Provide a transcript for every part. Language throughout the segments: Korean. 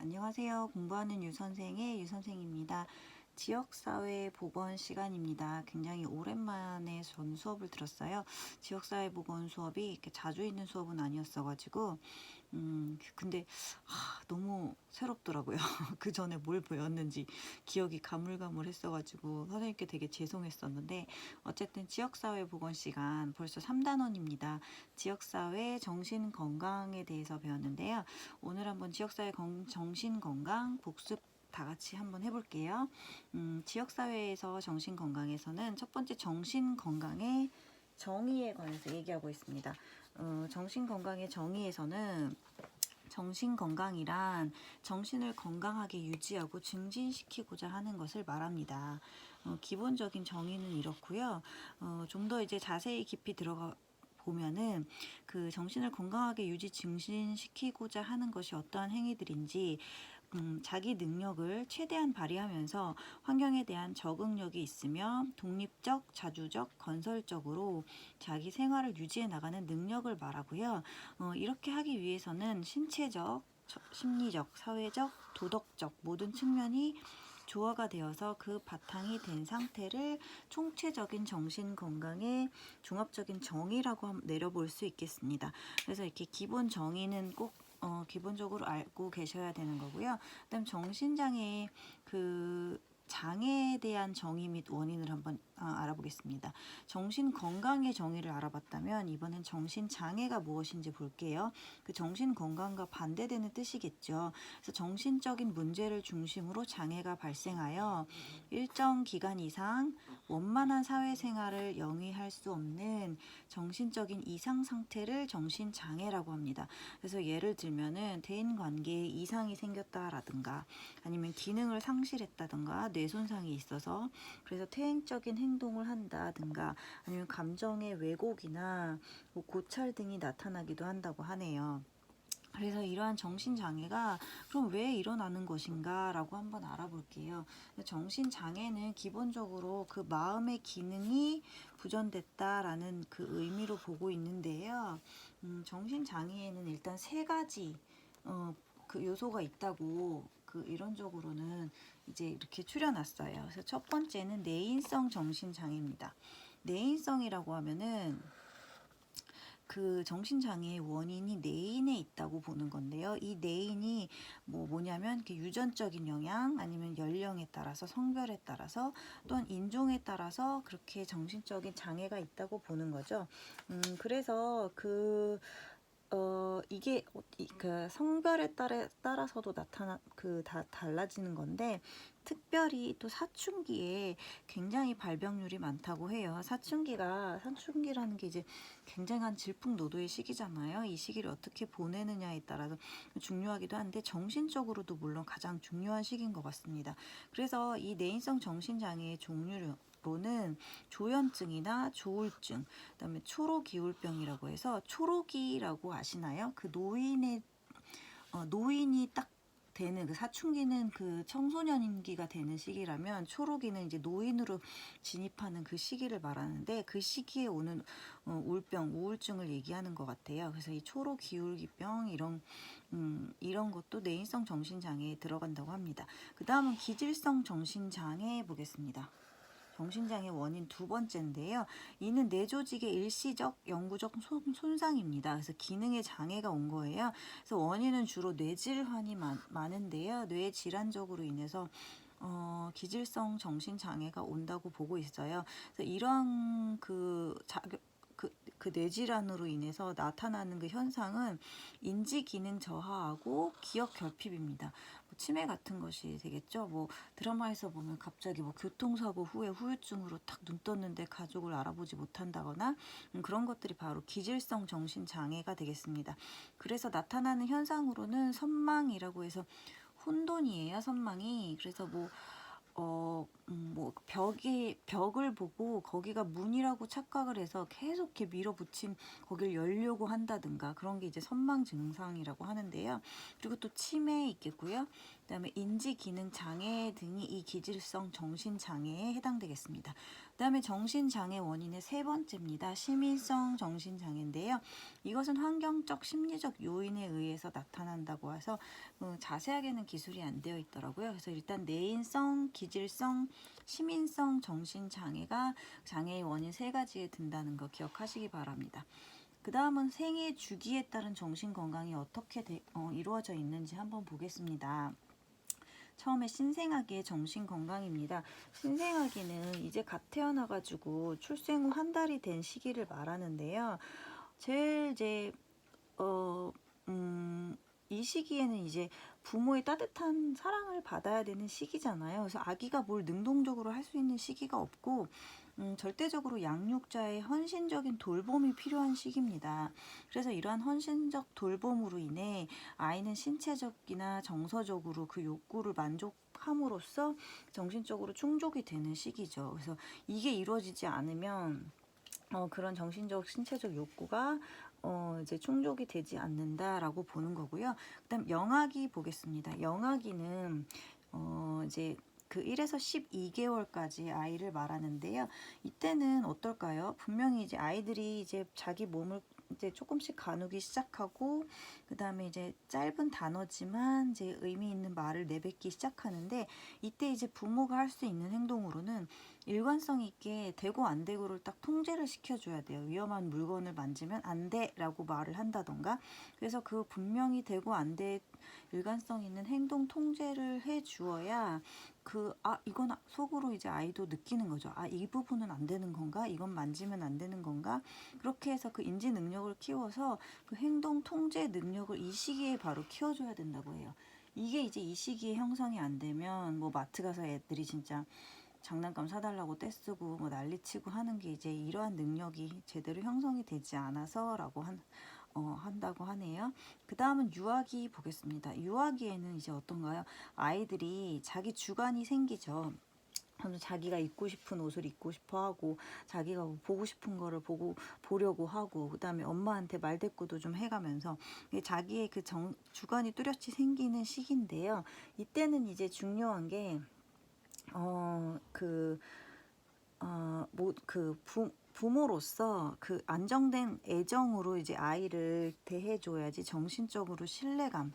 안녕하세요. 공부하는 유선생의 유선생입니다. 지역사회 보건 시간입니다. 굉장히 오랜만에 전 수업을 들었어요. 지역사회 보건 수업이 이렇게 자주 있는 수업은 아니었어가지고 근데 너무 새롭더라고요. 그 전에 뭘 배웠는지 기억이 가물가물했어가지고 선생님께 되게 죄송했었는데 어쨌든 지역사회 보건 시간 벌써 3단원입니다. 지역사회 정신건강에 대해서 배웠는데요. 오늘 한번 지역사회 정신건강 복습 다 같이 한번 해볼게요. 지역사회에서 정신건강에서는 첫 번째 정신건강의 정의에 관해서 얘기하고 있습니다. 정신건강의 정의에서는 정신건강이란 정신을 건강하게 유지하고 증진시키고자 하는 것을 말합니다. 기본적인 정의는 이렇고요. 좀 더 이제 자세히 깊이 들어가 보면은 그 정신을 건강하게 유지 증진시키고자 하는 것이 어떠한 행위들인지 자기 능력을 최대한 발휘하면서 환경에 대한 적응력이 있으며 독립적, 자주적, 건설적으로 자기 생활을 유지해 나가는 능력을 말하고요. 이렇게 하기 위해서는 신체적, 심리적, 사회적, 도덕적 모든 측면이 조화가 되어서 그 바탕이 된 상태를 총체적인 정신 건강의 종합적인 정의라고 내려볼 수 있겠습니다. 그래서 이렇게 기본 정의는 꼭 기본적으로 알고 계셔야 되는 거고요. 그다음 정신장애 그 장애에 대한 정의 및 원인을 한번 알아보겠습니다. 정신건강의 정의를 알아봤다면 이번엔 정신장애가 무엇인지 볼게요. 그 정신건강과 반대되는 뜻이겠죠. 그래서 정신적인 문제를 중심으로 장애가 발생하여 일정 기간 이상 원만한 사회생활을 영위할 수 없는 정신적인 이상 상태를 정신장애라고 합니다. 그래서 예를 들면은 대인관계에 이상이 생겼다라든가 아니면 기능을 상실했다든가 뇌 손상이 있어서 그래서 퇴행적인 행동을 한다든가 아니면 감정의 왜곡이나 뭐 고찰 등이 나타나기도 한다고 하네요. 그래서 이러한 정신장애가 그럼 왜 일어나는 것인가 라고 한번 알아볼게요. 정신장애는 기본적으로 그 마음의 기능이 부전됐다라는 그 의미로 보고 있는데요. 정신장애에는 일단 세 가지 그 요소가 있다고 그 이론적으로는 이제 이렇게 추려놨어요. 그래서 첫 번째는 내인성 정신장애입니다. 내인성이라고 하면은 그 정신장애의 원인이 내인에 있다고 보는 건데요. 이 내인이 뭐냐면 이렇게 유전적인 영향 아니면 연령에 따라서 성별에 따라서 또는 인종에 따라서 그렇게 정신적인 장애가 있다고 보는 거죠. 그래서 이게 그 성별에 따라서도 다 달라지는 건데 특별히 또 사춘기에 굉장히 발병률이 많다고 해요. 사춘기라는 게 이제 굉장한 질풍노도의 시기잖아요. 이 시기를 어떻게 보내느냐에 따라서 중요하기도 한데 정신적으로도 물론 가장 중요한 시기인 것 같습니다. 그래서 이 내인성 정신장애의 종류로는 조현증이나 조울증, 그다음에 초로기울병이라고 해서 초로기라고 아시나요? 그 노인이 딱 되는 그 사춘기는 그 청소년기가 되는 시기라면 초로기는 이제 노인으로 진입하는 그 시기를 말하는데 그 시기에 오는 울병, 우울증을 얘기하는 것 같아요. 그래서 이 초로기울기병 이런 것도 내인성 정신장애에 들어간다고 합니다. 그 다음은 기질성 정신장애 보겠습니다. 정신장애 원인 두 번째인데요. 이는 뇌 조직의 일시적 영구적 손상입니다. 그래서 기능에 장애가 온 거예요. 그래서 원인은 주로 뇌질환이 많은데요. 뇌 질환적으로 인해서 기질성 정신장애가 온다고 보고 있어요. 그래서 이러한 그 뇌질환으로 인해서 나타나는 그 현상은 인지 기능 저하하고 기억 결핍입니다. 치매 같은 것이 되겠죠. 드라마에서 보면 갑자기 교통사고 후에 후유증으로 탁 눈 떴는데 가족을 알아보지 못한다거나 그런 것들이 바로 기질성 정신장애가 되겠습니다. 그래서 나타나는 현상으로는 선망이라고 해서 혼돈이에요. 선망이. 그래서 벽을 보고 거기가 문이라고 착각을 해서 계속 이렇게 밀어붙인 거길 열려고 한다든가 그런 게 이제 선망 증상이라고 하는데요. 그리고 또 치매 있겠고요. 그다음에 인지 기능 장애 등이 이 기질성 정신 장애에 해당되겠습니다. 그다음에 정신장애 원인의 세 번째입니다. 심의성 정신장애인데요. 이것은 환경적 심리적 요인에 의해서 나타난다고 해서 자세하게는 기술이 안 되어 있더라고요. 그래서 일단 내인성, 기질성, 시민성 정신장애가 장애의 원인 세 가지에 든다는 거 기억하시기 바랍니다. 그 다음은 생애 주기에 따른 정신건강이 어떻게 이루어져 있는지 한번 보겠습니다. 처음에 신생아기의 정신건강입니다. 신생아기는 이제 갓 태어나가지고 출생 후 한 달이 된 시기를 말하는데요. 제일 이제 이 시기에는 이제 부모의 따뜻한 사랑을 받아야 되는 시기잖아요. 그래서 아기가 뭘 능동적으로 할 수 있는 시기가 없고 절대적으로 양육자의 헌신적인 돌봄이 필요한 시기입니다. 그래서 이러한 헌신적 돌봄으로 인해 아이는 신체적이나 정서적으로 그 욕구를 만족함으로써 정신적으로 충족이 되는 시기죠. 그래서 이게 이루어지지 않으면 그런 정신적, 신체적 욕구가 이제 충족이 되지 않는다라고 보는 거고요. 그다음 영아기 보겠습니다. 영아기는 이제 그 1에서 12개월까지 아이를 말하는데요. 이때는 어떨까요? 분명히 이제 아이들이 이제 자기 몸을 이제 조금씩 가누기 시작하고 그 다음에 이제 짧은 단어지만 이제 의미 있는 말을 내뱉기 시작하는데 이때 이제 부모가 할 수 있는 행동으로는 일관성 있게 되고 안 되고를 딱 통제를 시켜줘야 돼요. 위험한 물건을 만지면 안 돼라고 말을 한다던가. 그래서 그 분명히 되고 안 돼 일관성 있는 행동 통제를 해 주어야 이건 속으로 이제 아이도 느끼는 거죠. 이 부분은 안 되는 건가? 이건 만지면 안 되는 건가? 그렇게 해서 그 인지 능력을 키워서 그 행동 통제 능력을 이 시기에 바로 키워줘야 된다고 해요. 이게 이제 이 시기에 형성이 안 되면 뭐 마트 가서 애들이 진짜 장난감 사달라고 떼쓰고 뭐 난리치고 하는 게 이제 이러한 능력이 제대로 형성이 되지 않아서라고 한다고 하네요. 그 다음은 유아기 보겠습니다. 유아기에는 이제 어떤가요? 아이들이 자기 주관이 생기죠. 자기가 입고 싶은 옷을 입고 싶어 하고 자기가 보고 싶은 거를 보려고 하고 그 다음에 엄마한테 말대꾸도 좀 해가면서 자기의 그 주관이 뚜렷이 생기는 시기인데요. 이때는 이제 중요한 게 부모로서 그 안정된 애정으로 이제 아이를 대해줘야지 정신적으로 신뢰감,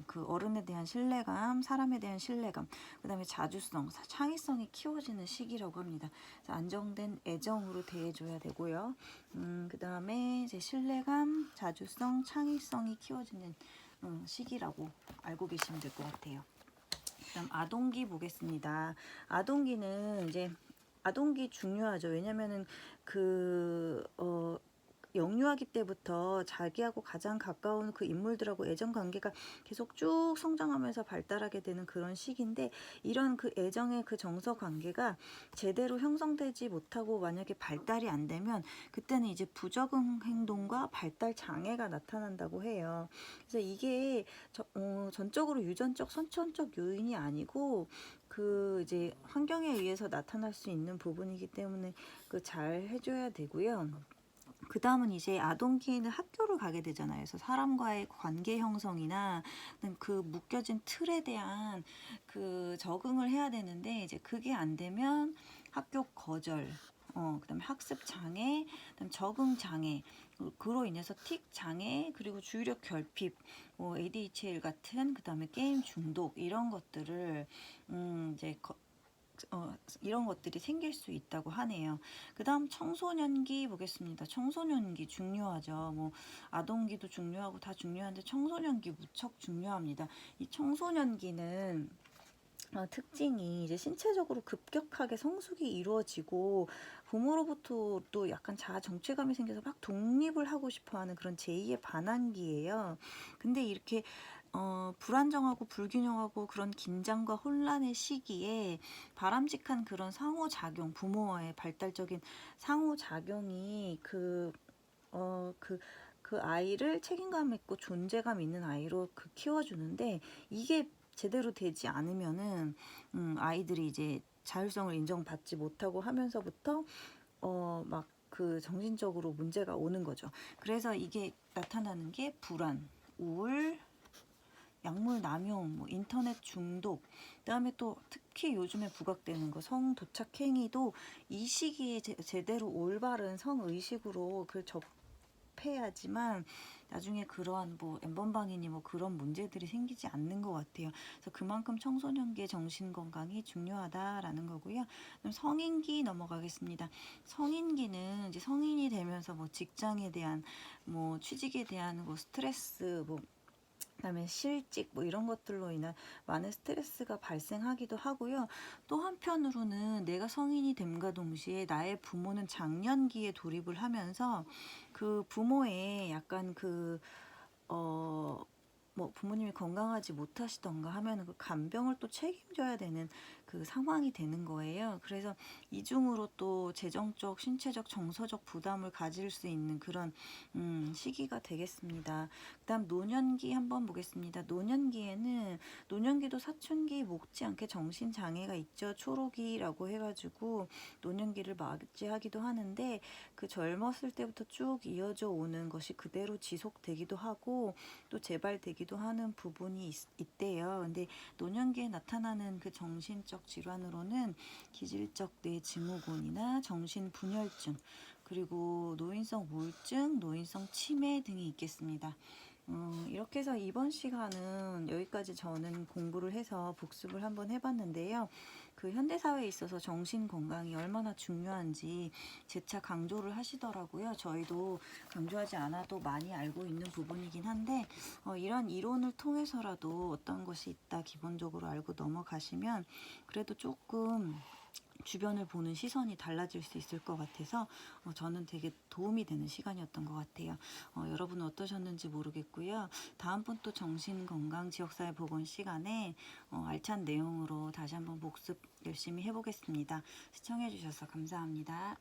그 어른에 대한 신뢰감, 사람에 대한 신뢰감, 그 다음에 자주성, 창의성이 키워지는 시기라고 합니다. 안정된 애정으로 대해줘야 되고요. 그 다음에 이제 신뢰감, 자주성, 창의성이 키워지는 시기라고 알고 계시면 될 것 같아요. 그다음 아동기 보겠습니다. 아동기 중요하죠. 왜냐면은 영유아기 때부터 자기하고 가장 가까운 그 인물들하고 애정 관계가 계속 쭉 성장하면서 발달하게 되는 그런 시기인데 이런 그 애정의 그 정서 관계가 제대로 형성되지 못하고 만약에 발달이 안 되면 그때는 이제 부적응 행동과 발달 장애가 나타난다고 해요. 그래서 이게 전적으로 유전적, 선천적 요인이 아니고 이제 환경에 의해서 나타날 수 있는 부분이기 때문에 잘 해줘야 되고요. 그 다음은 이제 아동기에는 학교를 가게 되잖아요. 그래서 사람과의 관계 형성이나 그 묶여진 틀에 대한 적응을 해야 되는데 이제 그게 안 되면 학교 거절, 그다음에 학습 장애, 그다음 적응 장애, 그로 인해서 틱 장애, 그리고 주의력 결핍, ADHL 같은 그다음에 게임 중독 이런 것들을 이제 이런 것들이 생길 수 있다고 하네요. 그 다음 청소년기 보겠습니다. 청소년기 중요하죠. 뭐 아동기도 중요하고 다 중요한데 청소년기 무척 중요합니다. 이 청소년기는 특징이 이제 신체적으로 급격하게 성숙이 이루어지고 부모로부터 또 약간 자아 정체감이 생겨서 막 독립을 하고 싶어하는 그런 제2의 반항기예요. 근데 이렇게 불안정하고 불균형하고 그런 긴장과 혼란의 시기에 바람직한 그런 상호작용, 부모와의 발달적인 상호작용이 그 아이를 책임감 있고 존재감 있는 아이로 키워주는데 이게 제대로 되지 않으면은 아이들이 이제 자율성을 인정받지 못하고 하면서부터 막 정신적으로 문제가 오는 거죠. 그래서 이게 나타나는 게 불안, 우울, 약물 남용, 뭐 인터넷 중독, 그다음에 또 특히 요즘에 부각되는 거 성도착 행위도 이 시기에 제대로 올바른 성의식으로 그 접해야지만 나중에 그러한 뭐 엠번방이니 뭐 그런 문제들이 생기지 않는 것 같아요. 그래서 그만큼 청소년기의 정신 건강이 중요하다라는 거고요. 그럼 성인기 넘어가겠습니다. 성인기는 이제 성인이 되면서 뭐 직장에 대한 뭐 취직에 대한 뭐 스트레스 뭐 그다음에 실직 뭐 이런 것들로 인한 많은 스트레스가 발생하기도 하고요. 또 한편으로는 내가 성인이 됨과 동시에 나의 부모는 장년기에 돌입을 하면서 그 부모의 약간 뭐 부모님이 건강하지 못하시던가 하면 그 간병을 또 책임져야 되는 그 상황이 되는 거예요. 그래서 이중으로 또 재정적, 신체적, 정서적 부담을 가질 수 있는 그런 시기가 되겠습니다. 그다음 노년기 한번 보겠습니다. 노년기도 사춘기 못지않게 정신 장애가 있죠. 초록이라고 해가지고 노년기를 맞이하기도 하는데 그 젊었을 때부터 쭉 이어져 오는 것이 그대로 지속되기도 하고 또 재발되기도 하는 부분이 있대요. 근데 노년기에 나타나는 그 정신적 질환으로는 기질적 뇌증후군이나 정신분열증, 그리고 노인성 우울증, 노인성 치매 등이 있겠습니다. 이렇게 해서 이번 시간은 여기까지 저는 공부를 해서 복습을 한번 해봤는데요. 그 현대사회에 있어서 정신 건강이 얼마나 중요한지 재차 강조를 하시더라고요. 저희도 강조하지 않아도 많이 알고 있는 부분이긴 한데 이런 이론을 통해서라도 어떤 것이 있다 기본적으로 알고 넘어가시면 그래도 조금 주변을 보는 시선이 달라질 수 있을 것 같아서 저는 되게 도움이 되는 시간이었던 것 같아요. 여러분은 어떠셨는지 모르겠고요. 다음번 또 정신건강 지역사회 보건 시간에 알찬 내용으로 다시 한번 복습 열심히 해보겠습니다. 시청해주셔서 감사합니다.